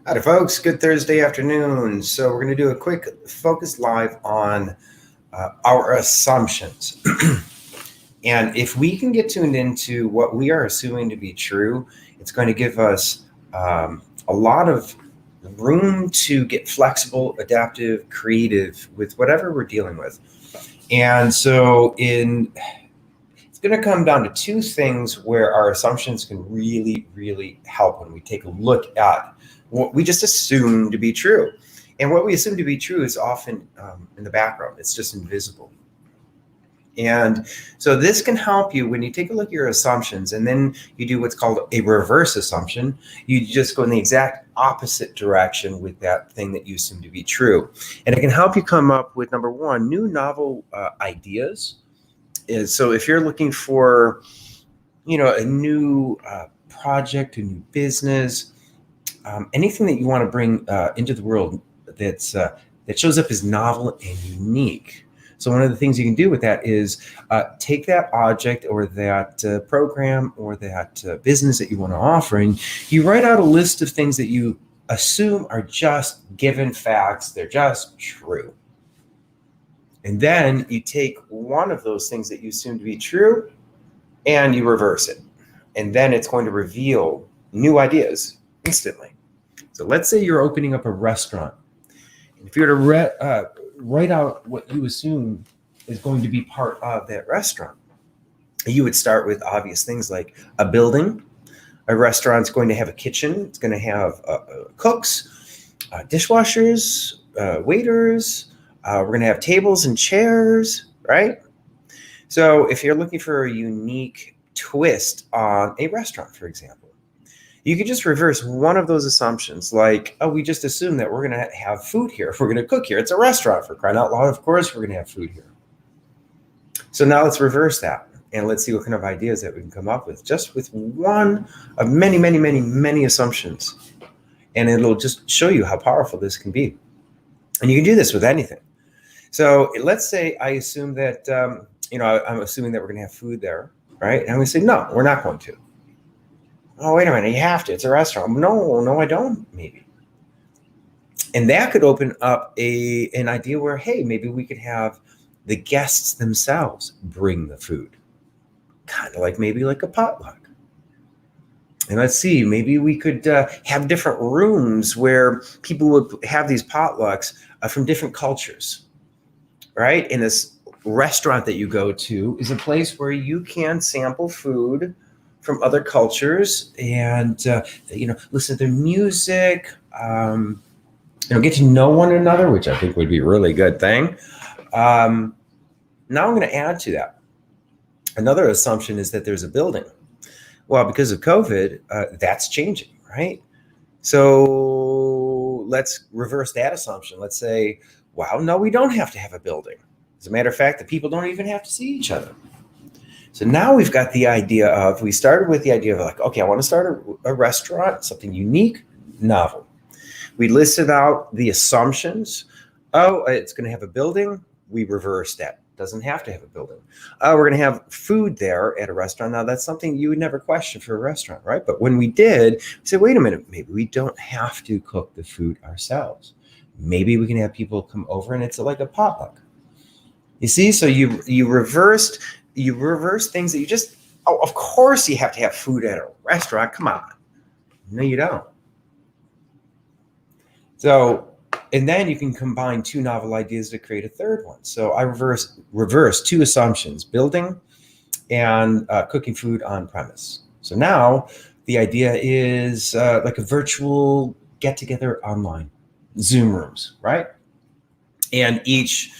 Howdy, folks. Good Thursday afternoon. So, we're going to do a quick focus live on our assumptions. And if we can get tuned into what we are assuming to be true, it's going to give us a lot of room to get flexible, adaptive, creative with whatever we're dealing with. And so, it's going to come down to two things where our assumptions can really, really help when we take a look at what we just assume to be true. And what we assume to be true is often in the background, it's just invisible. And so this can help you when you take a look at your assumptions and then you do what's called a reverse assumption. You just go in the exact opposite direction with that thing that you assume to be true. And it can help you come up with, number one, new novel ideas. So if you're looking for, a new project, a new business, anything that you want to bring into the world that shows up as novel and unique. So one of the things you can do with that is take that object or that program or that business that you want to offer, and you write out a list of things that you assume are just given facts. They're just true. And then you take one of those things that you assume to be true and you reverse it. And then it's going to reveal new ideas instantly. So let's say you're opening up a restaurant. And if you were to write out what you assume is going to be part of that restaurant, you would start with obvious things like a building. A restaurant's going to have a kitchen. It's going to have cooks, dishwashers, waiters. We're going to have tables and chairs, right? So if you're looking for a unique twist on a restaurant, for example, you could just reverse one of those assumptions, like, we just assume that we're going to have food here. If we're going to cook here, it's a restaurant, for crying out loud. Of course, we're going to have food here. So now let's reverse that, and let's see what kind of ideas that we can come up with, just with one of many, many, many, many assumptions. And it'll just show you how powerful this can be. And you can do this with anything. So let's say I assume that, I'm assuming that we're going to have food there, right? And we say, no, we're not going to. Oh, wait a minute, you have to. It's a restaurant. No, I don't, maybe. And that could open up an idea where, hey, maybe we could have the guests themselves bring the food. Kind of maybe like a potluck. And let's see, maybe we could have different rooms where people would have these potlucks from different cultures, right? And this restaurant that you go to is a place where you can sample food from other cultures and listen to their music, get to know one another, which I think would be a really good thing. Now I'm going to add to that. Another assumption is that there's a building. Well, because of COVID, that's changing, right? So let's reverse that assumption. Let's say, wow, no, we don't have to have a building. As a matter of fact, the people don't even have to see each other. So now we've got the idea of, we started with the idea of okay, I want to start a restaurant, something unique, novel. We listed out the assumptions. Oh, it's going to have a building. We reversed that. Doesn't have to have a building. We're going to have food there at a restaurant. Now, that's something you would never question for a restaurant, right? But when we did, we said, wait a minute, maybe we don't have to cook the food ourselves. Maybe we can have people come over and it's like a potluck. You see, so you reverse things that you just, of course you have to have food at a restaurant. Come on. No, you don't. So, and then you can combine two novel ideas to create a third one. So I reverse two assumptions, building and cooking food on premise. So now the idea is like a virtual get-together online, Zoom rooms, right? And each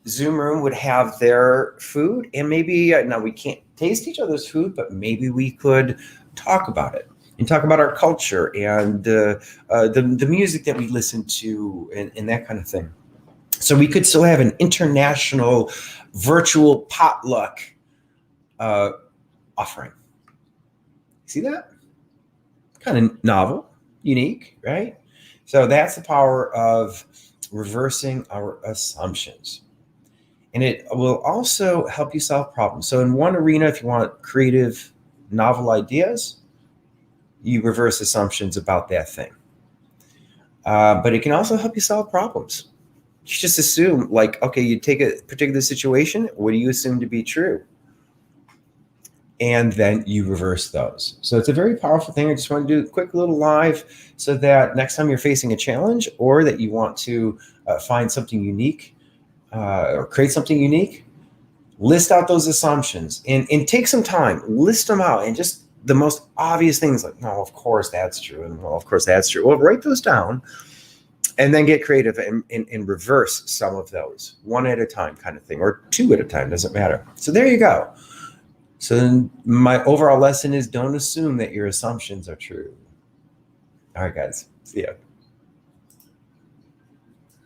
Zoom room would have their food, and maybe now we can't taste each other's food, but maybe we could talk about it and talk about our culture and the music that we listen to and that kind of thing. So we could still have an international virtual potluck offering. See that? Kind of novel, unique, right? So that's the power of reversing our assumptions. And it will also help you solve problems. So in one arena, if you want creative, novel ideas, you reverse assumptions about that thing. but it can also help you solve problems. You just assume, like, okay, you take a particular situation. What do you assume to be true? And then you reverse those. So it's a very powerful thing. I just want to do a quick little live so that next time you're facing a challenge or that you want to find something unique or create something unique, list out those assumptions and take some time, list them out, and just the most obvious things like, no, of course that's true. And well, of course that's true. Well, write those down and then get creative and reverse some of those one at a time kind of thing, or two at a time, doesn't matter. So there you go. So then my overall lesson is don't assume that your assumptions are true. All right, guys. See ya.